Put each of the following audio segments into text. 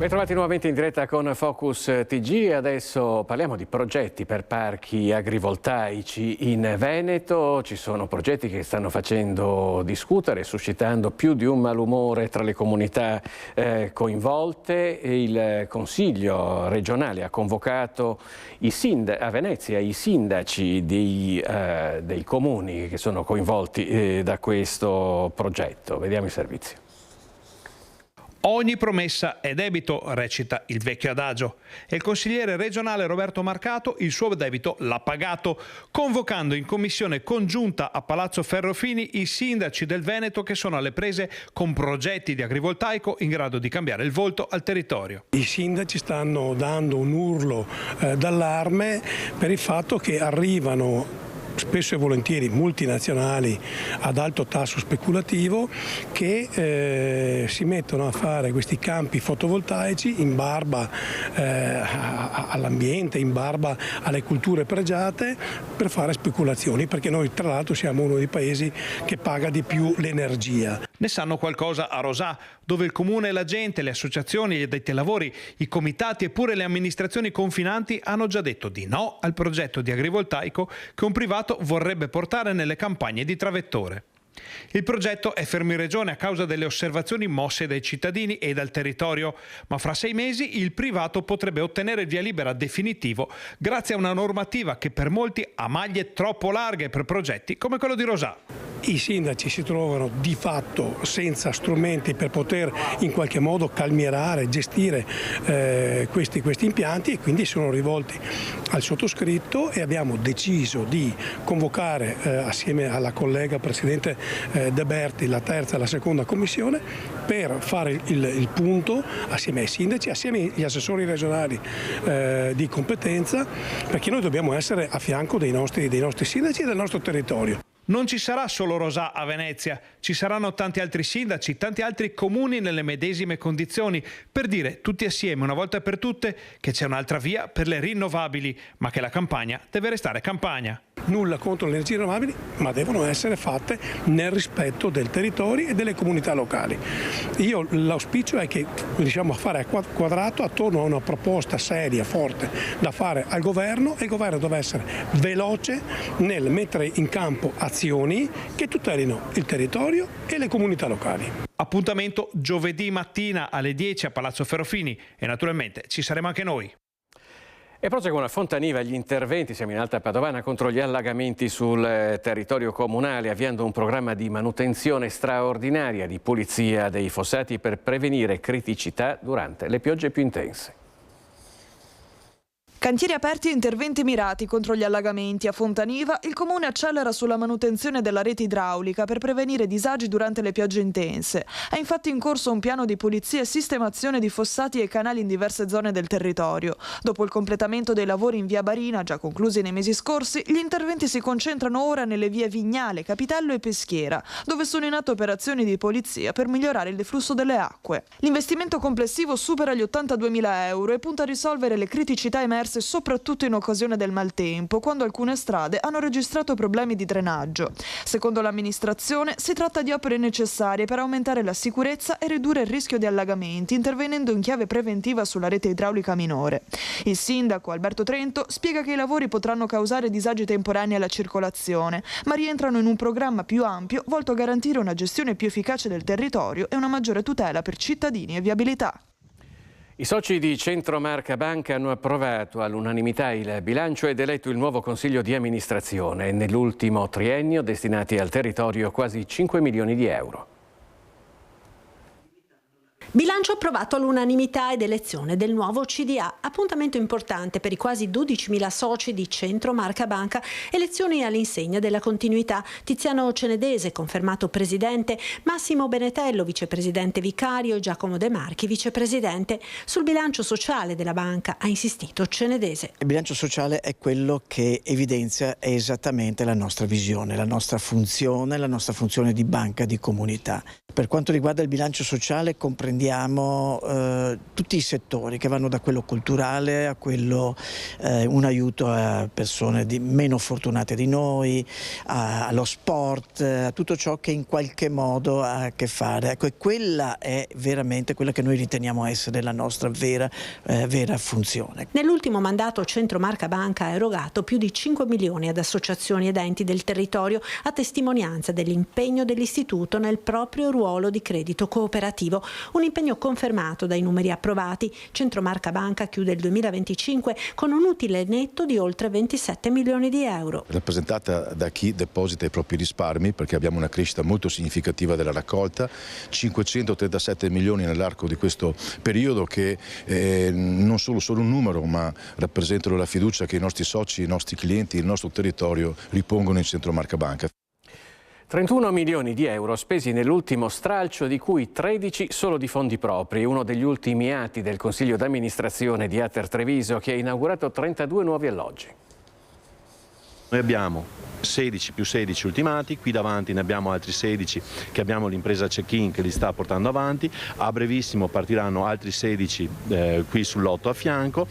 Bentrovati nuovamente in diretta con Focus TG. Adesso parliamo di progetti per parchi agrivoltaici in Veneto. Ci sono progetti che stanno facendo discutere, suscitando più di un malumore tra le comunità coinvolte. Il Consiglio regionale ha convocato a Venezia i sindaci dei comuni che sono coinvolti da questo progetto. Vediamo i servizi. Ogni promessa è debito, recita il vecchio adagio. E il consigliere regionale Roberto Marcato il suo debito l'ha pagato, convocando in commissione congiunta a Palazzo Ferrofini i sindaci del Veneto che sono alle prese con progetti di agrivoltaico in grado di cambiare il volto al territorio. I sindaci stanno dando un urlo d'allarme per il fatto che arrivano spesso e volentieri multinazionali ad alto tasso speculativo che si mettono a fare questi campi fotovoltaici in barba all'ambiente, in barba alle culture pregiate per fare speculazioni, perché noi tra l'altro siamo uno dei paesi che paga di più l'energia. Ne sanno qualcosa a Rosà, dove il comune e la gente, le associazioni, gli addetti ai lavori, i comitati e pure le amministrazioni confinanti hanno già detto di no al progetto di agrivoltaico che un privato vorrebbe portare nelle campagne di Travettore. Il progetto è fermo in regione a causa delle osservazioni mosse dai cittadini e dal territorio, ma fra 6 mesi il privato potrebbe ottenere il via libera definitivo grazie a una normativa che per molti ha maglie troppo larghe per progetti come quello di Rosà. I sindaci si trovano di fatto senza strumenti per poter in qualche modo calmierare, gestire questi impianti, e quindi sono rivolti al sottoscritto e abbiamo deciso di convocare assieme alla collega Presidente De Berti la terza e la seconda commissione per fare il punto assieme ai sindaci, assieme agli assessori regionali di competenza, perché noi dobbiamo essere a fianco dei nostri sindaci e del nostro territorio. Non ci sarà solo Rosà a Venezia, ci saranno tanti altri sindaci, tanti altri comuni nelle medesime condizioni, per dire tutti assieme una volta per tutte che c'è un'altra via per le rinnovabili, ma che la campagna deve restare campagna. Nulla contro le energie rinnovabili, ma devono essere fatte nel rispetto del territorio e delle comunità locali. L'auspicio è che riusciamo a fare a quadrato attorno a una proposta seria, forte da fare al governo, e il governo deve essere veloce nel mettere in campo azioni che tutelino il territorio e le comunità locali. Appuntamento giovedì mattina alle 10 a Palazzo Ferrofini e naturalmente ci saremo anche noi. E proseguono a Fontaniva gli interventi, siamo in Alta Padovana, contro gli allagamenti sul territorio comunale, avviando un programma di manutenzione straordinaria di pulizia dei fossati per prevenire criticità durante le piogge più intense. Cantieri aperti e interventi mirati contro gli allagamenti. A Fontaniva il comune accelera sulla manutenzione della rete idraulica per prevenire disagi durante le piogge intense. È infatti in corso un piano di pulizia e sistemazione di fossati e canali in diverse zone del territorio. Dopo il completamento dei lavori in via Barina, già conclusi nei mesi scorsi, gli interventi si concentrano ora nelle vie Vignale, Capitello e Peschiera, dove sono in atto operazioni di pulizia per migliorare il deflusso delle acque. L'investimento complessivo supera gli 82.000 euro e punta a risolvere le criticità emerse soprattutto in occasione del maltempo, quando alcune strade hanno registrato problemi di drenaggio. Secondo l'amministrazione si tratta di opere necessarie per aumentare la sicurezza e ridurre il rischio di allagamenti, intervenendo in chiave preventiva sulla rete idraulica minore. Il sindaco Alberto Trento spiega che i lavori potranno causare disagi temporanei alla circolazione, ma rientrano in un programma più ampio volto a garantire una gestione più efficace del territorio e una maggiore tutela per cittadini e viabilità. I soci di Centro Marca Banca hanno approvato all'unanimità il bilancio ed eletto il nuovo consiglio di amministrazione. Nell'ultimo triennio destinati al territorio quasi 5 milioni di euro. Bilancio approvato all'unanimità ed elezione del nuovo CDA, appuntamento importante per i quasi 12.000 soci di Centro Marca Banca, elezioni all'insegna della continuità. Tiziano Cenedese, confermato presidente, Massimo Benetello, vicepresidente vicario, e Giacomo De Marchi, vicepresidente. Sul bilancio sociale della banca ha insistito Cenedese. Il bilancio sociale è quello che evidenzia esattamente la nostra visione, la nostra funzione di banca di comunità. Per quanto riguarda il bilancio sociale comprendiamo prendiamo tutti i settori che vanno da quello culturale a quello un aiuto a persone meno fortunate di noi, allo sport, a tutto ciò che in qualche modo ha a che fare. Ecco, e quella è veramente quella che noi riteniamo essere la nostra vera funzione. Nell'ultimo mandato Centro Marca Banca ha erogato più di 5 milioni ad associazioni ed enti del territorio, a testimonianza dell'impegno dell'istituto nel proprio ruolo di credito cooperativo. Un impegno confermato dai numeri approvati. Centro Marca Banca chiude il 2025 con un utile netto di oltre 27 milioni di euro. Rappresentata da chi deposita i propri risparmi, perché abbiamo una crescita molto significativa della raccolta, 537 milioni nell'arco di questo periodo che non sono solo un numero, ma rappresentano la fiducia che i nostri soci, i nostri clienti, il nostro territorio ripongono in Centro Marca Banca. 31 milioni di euro spesi nell'ultimo stralcio, di cui 13 solo di fondi propri, uno degli ultimi atti del Consiglio d'amministrazione di Ater Treviso, che ha inaugurato 32 nuovi alloggi. Noi abbiamo 16 più 16 ultimati, qui davanti ne abbiamo altri 16 che abbiamo l'impresa check-in che li sta portando avanti, a brevissimo partiranno altri 16 qui sul lotto a fianco.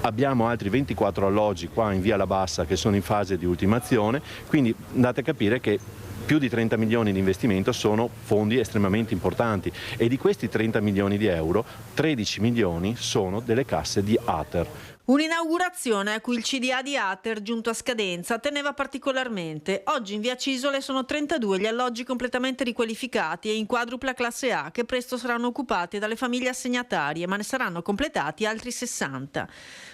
Abbiamo altri 24 alloggi qua in via La Bassa che sono in fase di ultimazione, quindi andate a capire che più di 30 milioni di investimento sono fondi estremamente importanti e di questi 30 milioni di euro 13 milioni sono delle casse di Ater. Un'inaugurazione a cui il CDA di Ater, giunto a scadenza, teneva particolarmente. Oggi in via Cisole sono 32 gli alloggi completamente riqualificati e in quadrupla classe A, che presto saranno occupati dalle famiglie assegnatarie, ma ne saranno completati altri 60.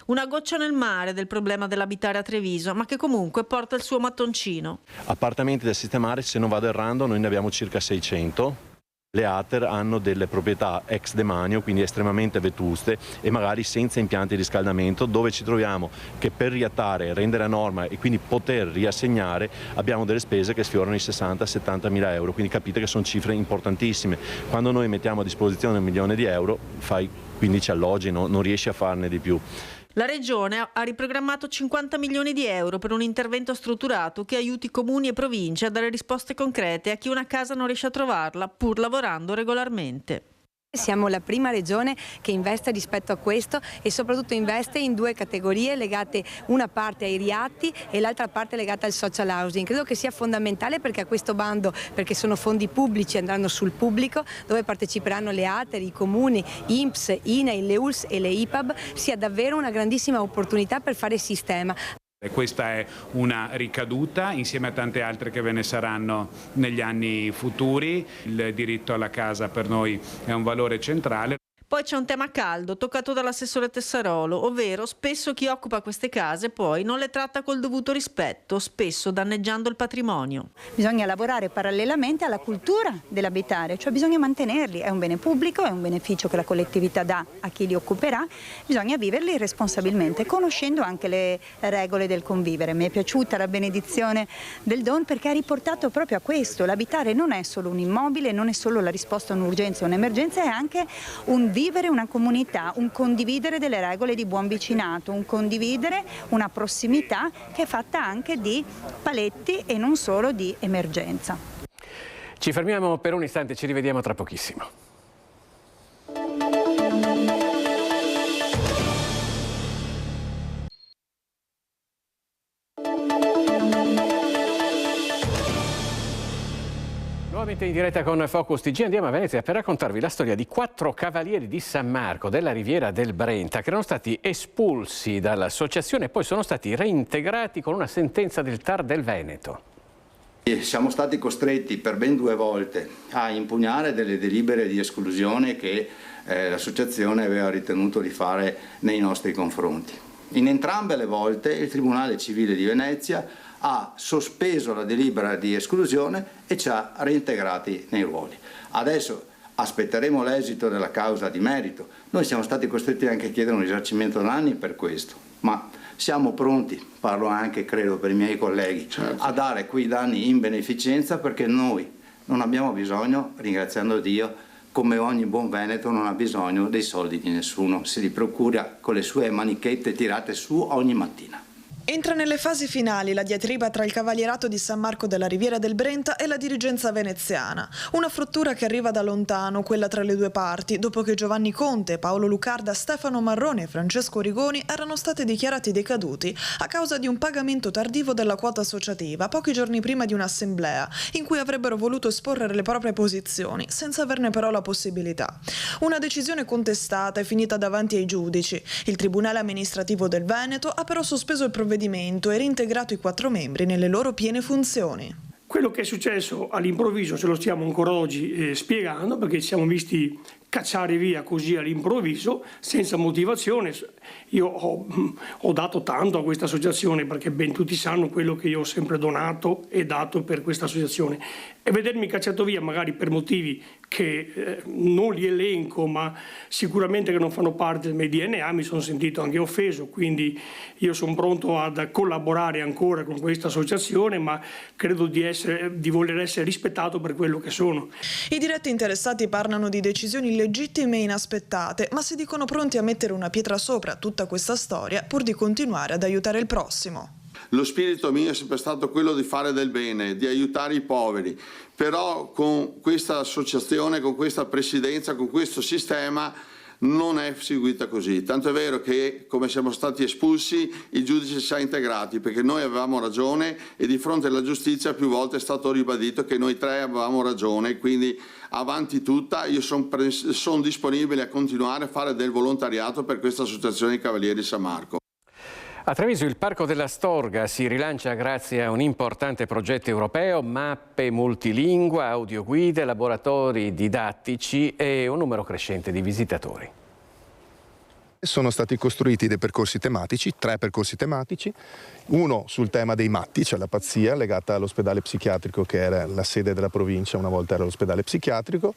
Una goccia nel mare del problema dell'abitare a Treviso, ma che comunque porta il suo mattoncino. Appartamenti da sistemare, se non vado errando, noi ne abbiamo circa 600. Le Ater hanno delle proprietà ex demanio, quindi estremamente vetuste e magari senza impianti di riscaldamento, dove ci troviamo che per riattare, rendere a norma e quindi poter riassegnare abbiamo delle spese che sfiorano i 60-70 mila euro, quindi capite che sono cifre importantissime. Quando noi mettiamo a disposizione 1 milione di euro fai 15 alloggi, non riesci a farne di più. La Regione ha riprogrammato 50 milioni di euro per un intervento strutturato che aiuti comuni e province a dare risposte concrete a chi una casa non riesce a trovarla, pur lavorando regolarmente. Siamo la prima regione che investe rispetto a questo e soprattutto investe in due categorie legate, una parte ai riatti e l'altra parte legata al social housing. Credo che sia fondamentale perché a questo bando, perché sono fondi pubblici, andranno sul pubblico, dove parteciperanno le Ater, i comuni, INPS, INAIL, le ULSS e le IPAB, sia davvero una grandissima opportunità per fare sistema. Questa è una ricaduta insieme a tante altre che ve ne saranno negli anni futuri. Il diritto alla casa per noi è un valore centrale. Poi c'è un tema caldo toccato dall'assessore Tessarolo, ovvero spesso chi occupa queste case poi non le tratta col dovuto rispetto, spesso danneggiando il patrimonio. Bisogna lavorare parallelamente alla cultura dell'abitare, cioè bisogna mantenerli, è un bene pubblico, è un beneficio che la collettività dà a chi li occuperà, bisogna viverli responsabilmente, conoscendo anche le regole del convivere. Mi è piaciuta la benedizione del Don perché ha riportato proprio a questo, l'abitare non è solo un immobile, non è solo la risposta a un'urgenza o un'emergenza, è anche un vivere una comunità, un condividere delle regole di buon vicinato, un condividere una prossimità che è fatta anche di paletti e non solo di emergenza. Ci fermiamo per un istante, ci rivediamo tra pochissimo. Nuovamente in diretta con Focus TG andiamo a Venezia per raccontarvi la storia di 4 cavalieri di San Marco della Riviera del Brenta che erano stati espulsi dall'associazione e poi sono stati reintegrati con una sentenza del TAR del Veneto. Siamo stati costretti per ben 2 volte a impugnare delle delibere di esclusione che l'associazione aveva ritenuto di fare nei nostri confronti. In entrambe le volte il Tribunale Civile di Venezia ha sospeso la delibera di esclusione e ci ha reintegrati nei ruoli. Adesso aspetteremo l'esito della causa di merito. Noi siamo stati costretti anche a chiedere un risarcimento danni per questo, ma siamo pronti, parlo anche credo per i miei colleghi, a dare quei danni in beneficenza perché noi non abbiamo bisogno, ringraziando Dio, come ogni buon veneto non ha bisogno dei soldi di nessuno, se li procura con le sue manichette tirate su ogni mattina. Entra nelle fasi finali la diatriba tra il Cavalierato di San Marco della Riviera del Brenta e la dirigenza veneziana. Una frattura che arriva da lontano, quella tra le due parti, dopo che Giovanni Conte, Paolo Lucarda, Stefano Marroni e Francesco Rigoni erano stati dichiarati decaduti a causa di un pagamento tardivo della quota associativa pochi giorni prima di un'assemblea in cui avrebbero voluto esporre le proprie posizioni, senza averne però la possibilità. Una decisione contestata e finita davanti ai giudici. Il Tribunale amministrativo del Veneto ha però sospeso il provvedimento e reintegrato i 4 membri nelle loro piene funzioni. Quello che è successo all'improvviso ce lo stiamo ancora oggi spiegando, perché ci siamo visti cacciare via così all'improvviso, senza motivazione. Io ho dato tanto a questa associazione, perché ben tutti sanno quello che io ho sempre donato e dato per questa associazione. E vedermi cacciato via magari per motivi che non li elenco, ma sicuramente che non fanno parte del mio DNA, mi sono sentito anche offeso, quindi io sono pronto a collaborare ancora con questa associazione, ma credo di voler essere rispettato per quello che sono. I diretti interessati parlano di decisioni legittime e inaspettate, ma si dicono pronti a mettere una pietra sopra tutta questa storia pur di continuare ad aiutare il prossimo. Lo spirito mio è sempre stato quello di fare del bene, di aiutare i poveri, però con questa associazione, con questa presidenza, con questo sistema non è seguita così. Tanto è vero che, come siamo stati espulsi, il giudice ci ha integrati, perché noi avevamo ragione e di fronte alla giustizia più volte è stato ribadito che noi 3 avevamo ragione, quindi avanti tutta, io sono disponibile a continuare a fare del volontariato per questa associazione dei Cavalieri San Marco. A Treviso il Parco della Storga si rilancia grazie a un importante progetto europeo, mappe multilingua, audioguide, laboratori didattici e un numero crescente di visitatori. Sono stati costruiti dei percorsi tematici, 3 percorsi tematici, uno sul tema dei matti, cioè la pazzia legata all'ospedale psichiatrico che era la sede della provincia, una volta era l'ospedale psichiatrico,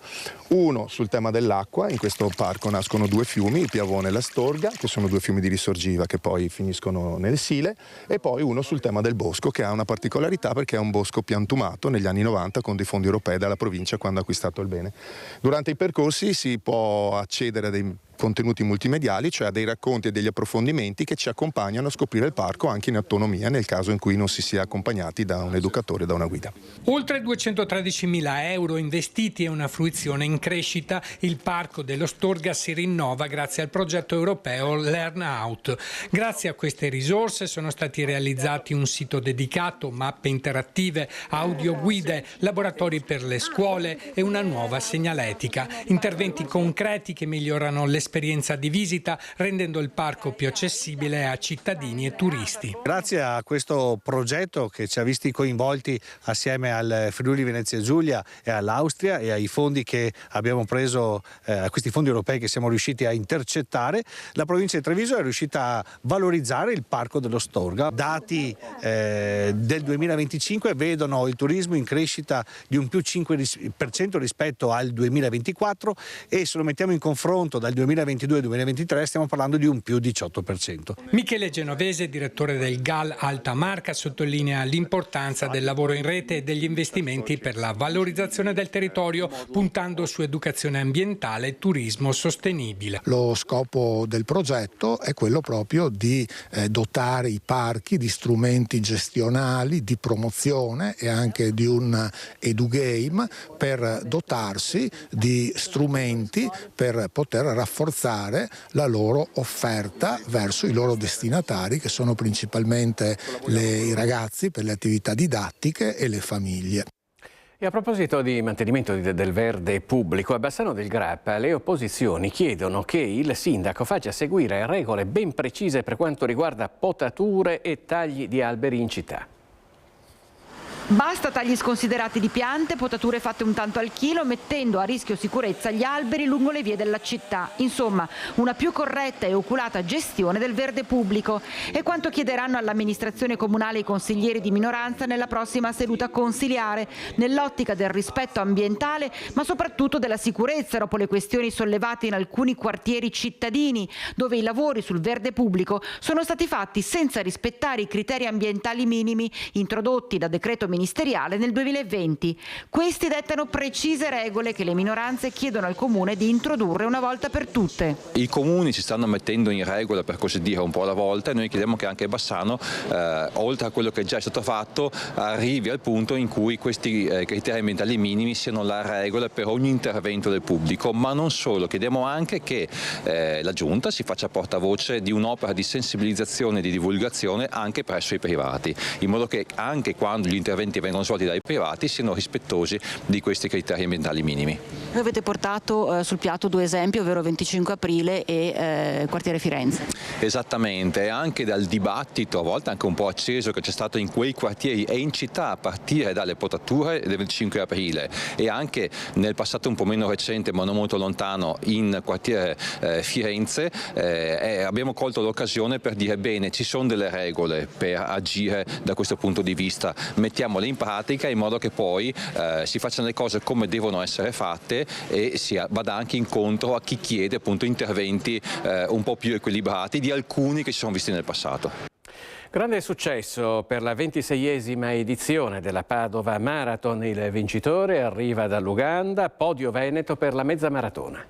uno sul tema dell'acqua, in questo parco nascono 2 fiumi, il Piavone e la Storga, che sono 2 fiumi di risorgiva che poi finiscono nel Sile, e poi uno sul tema del bosco, che ha una particolarità perché è un bosco piantumato negli anni 90 con dei fondi europei dalla provincia quando ha acquistato il bene. Durante i percorsi si può accedere a dei contenuti multimediali, cioè a dei racconti e degli approfondimenti che ci accompagnano a scoprire il parco anche in autonomia nel caso in cui non si sia accompagnati da un educatore, da una guida. Oltre 213.000 euro investiti e una fruizione in crescita, il Parco dello Storga si rinnova grazie al progetto europeo Learn Out. Grazie a queste risorse sono stati realizzati un sito dedicato, mappe interattive, audioguide, laboratori per le scuole e una nuova segnaletica. Interventi concreti che migliorano l'esperienza di visita, rendendo il parco più accessibile a cittadini e turisti. Grazie a questo progetto che ci ha visti coinvolti assieme al Friuli Venezia Giulia e all'Austria e ai fondi che abbiamo preso, a questi fondi europei che siamo riusciti a intercettare, la provincia di Treviso è riuscita a valorizzare il Parco dello Storga. Dati del 2025 vedono il turismo in crescita di un più 5% rispetto al 2024 e se lo mettiamo in confronto dal 2022-2023 stiamo parlando di un più 18%. Michele Genovese, direttore del GAL Alta Marca, sottolinea l'importanza del lavoro in rete e degli investimenti per la valorizzazione del territorio, puntando su educazione ambientale e turismo sostenibile. Lo scopo del progetto è quello proprio di dotare i parchi di strumenti gestionali, di promozione e anche di un edugame per dotarsi di strumenti per poter rafforzare la loro offerta verso i loro destinatari, che sono principalmente i ragazzi per le attività didattiche e le famiglie. E a proposito di mantenimento del verde pubblico, a Bassano del Grappa le opposizioni chiedono che il sindaco faccia seguire regole ben precise per quanto riguarda potature e tagli di alberi in città. Basta tagli sconsiderati di piante, potature fatte un tanto al chilo, mettendo a rischio sicurezza gli alberi lungo le vie della città. Insomma, una più corretta e oculata gestione del verde pubblico. È quanto chiederanno all'amministrazione comunale i consiglieri di minoranza nella prossima seduta consiliare, nell'ottica del rispetto ambientale, ma soprattutto della sicurezza dopo le questioni sollevate in alcuni quartieri cittadini, dove i lavori sul verde pubblico sono stati fatti senza rispettare i criteri ambientali minimi introdotti da decreto ministeriale nel 2020. Questi dettano precise regole che le minoranze chiedono al Comune di introdurre una volta per tutte. I comuni si stanno mettendo in regola, per così dire, un po' alla volta, e noi chiediamo che anche Bassano, oltre a quello che già è stato fatto, arrivi al punto in cui questi criteri ambientali minimi siano la regola per ogni intervento del pubblico. Ma non solo, chiediamo anche che la Giunta si faccia portavoce di un'opera di sensibilizzazione e di divulgazione anche presso i privati, in modo che anche quando gli interventi vengono svolti dai privati siano rispettosi di questi criteri ambientali minimi. Voi avete portato sul piatto 2 esempi, ovvero 25 aprile e quartiere Firenze. Esattamente, anche dal dibattito, a volte anche un po' acceso, che c'è stato in quei quartieri e in città a partire dalle potature del 25 aprile e anche nel passato un po' meno recente ma non molto lontano in quartiere Firenze, abbiamo colto l'occasione per dire bene, ci sono delle regole per agire da questo punto di vista, mettiamole in pratica in modo che poi si facciano le cose come devono essere fatte e si vada anche incontro a chi chiede appunto interventi un po' più equilibrati di alcuni che si sono visti nel passato. Grande successo per la 26esima edizione della Padova Marathon. Il vincitore arriva dall'Uganda, podio veneto per la mezza maratona.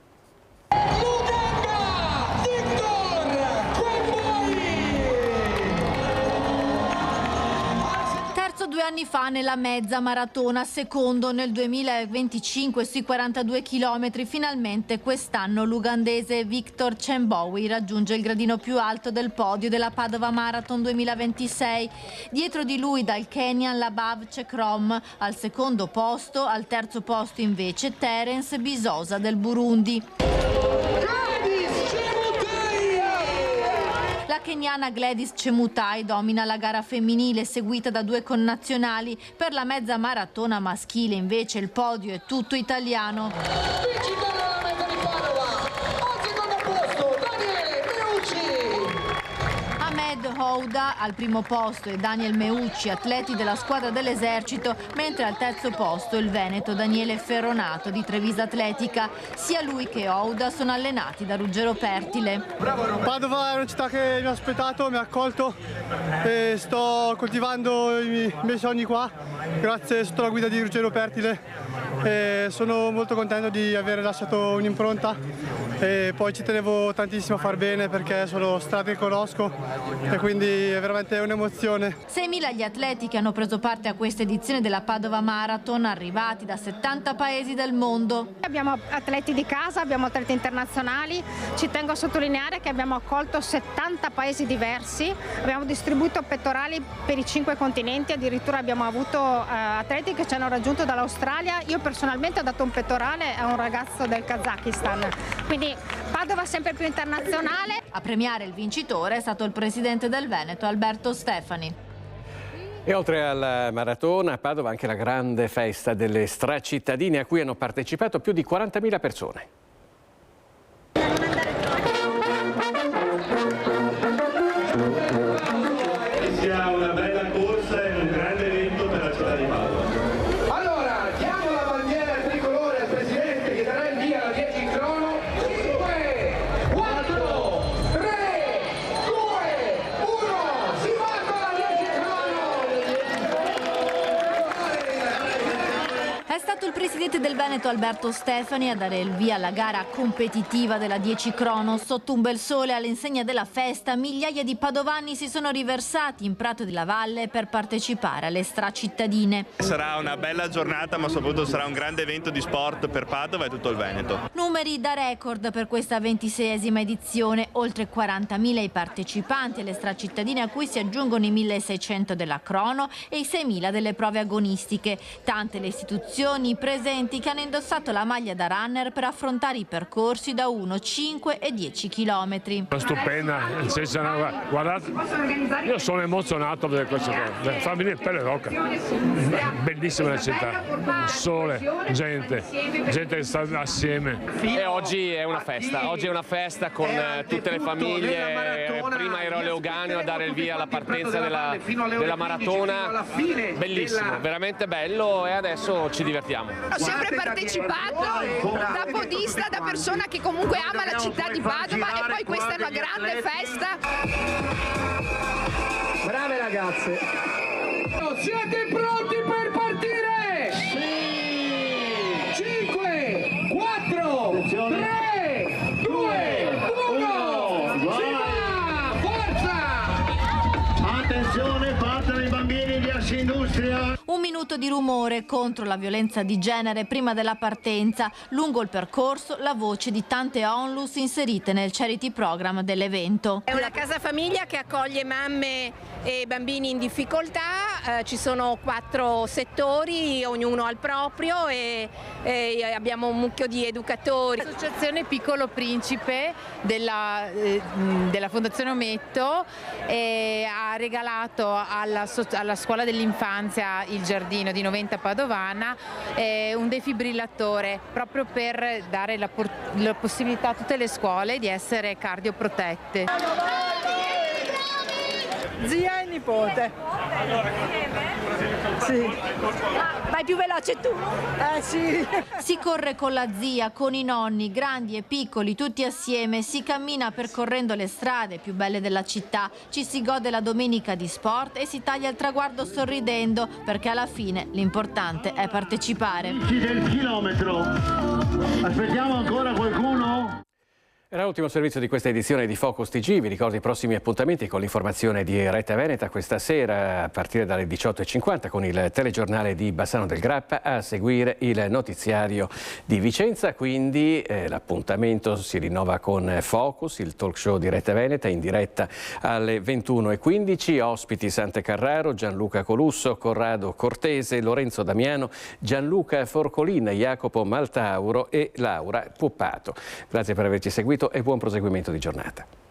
Terzo 2 anni fa nella mezza maratona, secondo nel 2025 sui 42 km. Finalmente quest'anno l'ugandese Victor Chembowi raggiunge il gradino più alto del podio della Padova Marathon 2026. Dietro di lui dal Kenya Labav Chekrom al secondo posto, al terzo posto invece Terence Bisosa del Burundi. La keniana Gladys Chemutai domina la gara femminile, seguita da 2 connazionali. Per la mezza maratona maschile invece il podio è tutto italiano. Ahmed Houda al primo posto e Daniel Meucci, atleti della squadra dell'esercito, mentre al terzo posto il veneto Daniele Ferronato di Trevisa Atletica. Sia lui che Houda sono allenati da Ruggero Pertile. Padova è una città che mi ha aspettato, mi ha accolto e sto coltivando i miei sogni qua, grazie sotto la guida di Ruggero Pertile. E sono molto contento di aver lasciato un'impronta e poi ci tenevo tantissimo a far bene perché sono strade che conosco e quindi è veramente un'emozione. 6.000 gli atleti che hanno preso parte a questa edizione della Padova Marathon, arrivati da 70 paesi del mondo. Abbiamo atleti di casa, abbiamo atleti internazionali, ci tengo a sottolineare che abbiamo accolto 70 paesi diversi, abbiamo distribuito pettorali per i 5 continenti, addirittura abbiamo avuto atleti che ci hanno raggiunto dall'Australia. Io personalmente ho dato un pettorale a un ragazzo del Kazakistan, quindi Padova sempre più internazionale. A premiare il vincitore è stato il presidente del Veneto Alberto Stefani. E oltre alla maratona a Padova anche la grande festa delle stracittadine a cui hanno partecipato più di 40.000 persone. Sia una bella corsa e un grande evento per la città di Padova. Allora, diamo la bandiera tricolore al presidente che darà il via alla 10 in crono. 5, 4, 3, 2, 1, si va con la 10 in crono! È stato il presidente del Veneto Alberto Stefani a dare il via alla gara competitiva della 10 crono. Sotto un bel sole all'insegna della festa, migliaia di padovani si sono riversati in Prato della Valle per partecipare alle stracittadine. Sarà una bella giornata, ma soprattutto sarà un grande evento di sport per Padova e tutto il Veneto. Numeri da record per questa 26esima edizione, oltre 40.000 i partecipanti alle stracittadine a cui si aggiungono i 1.600 della crono e i 6.000 delle prove agonistiche. Tante le istituzioni presenti che hanno indossato la maglia da runner per affrontare i percorsi da 1, 5 e 10 chilometri. Stupenda, guardate, io sono emozionato per queste cose, fa venire pelle d'oca, bellissima la città, sole, gente che sta assieme. E oggi è una festa con tutte le famiglie. Prima ero a Leuganeo a dare il via alla partenza della maratona, bellissimo, veramente bello, e adesso ci divertiamo. Ho sempre partecipato da podista, da persona che comunque ama la città di Padova, e poi questa è una grande festa. Brave ragazze! Siete pronti per Un minuto di rumore contro la violenza di genere prima della partenza. Lungo il percorso la voce di tante onlus inserite nel charity program dell'evento. È una casa famiglia che accoglie mamme e bambini in difficoltà, ci sono 4 settori, ognuno al proprio e abbiamo un mucchio di educatori. L'associazione Piccolo Principe della Fondazione Ometto ha regalato alla scuola dell'infanzia Il Giardino di Noventa Padovana un defibrillatore proprio per dare la possibilità a tutte le scuole di essere cardioprotette. Zia e nipote. Sì. Vai più veloce tu. Sì. Si corre con la zia, con i nonni, grandi e piccoli, tutti assieme. Si cammina percorrendo le strade più belle della città. Ci si gode la domenica di sport e si taglia il traguardo sorridendo, perché alla fine l'importante è partecipare. Del chilometro. Aspettiamo ancora qualcuno? Era l'ultimo servizio di questa edizione di Focus TG. Vi ricordo i prossimi appuntamenti con l'informazione di Rete Veneta questa sera a partire dalle 18:50 con il telegiornale di Bassano del Grappa, a seguire il notiziario di Vicenza. Quindi l'appuntamento si rinnova con Focus, il talk show di Rete Veneta, in diretta alle 21:15. Ospiti Sante Carraro, Gianluca Colusso, Corrado Cortese, Lorenzo Damiano, Gianluca Forcolin, Jacopo Maltauro e Laura Puppato. Grazie per averci seguito e buon proseguimento di giornata.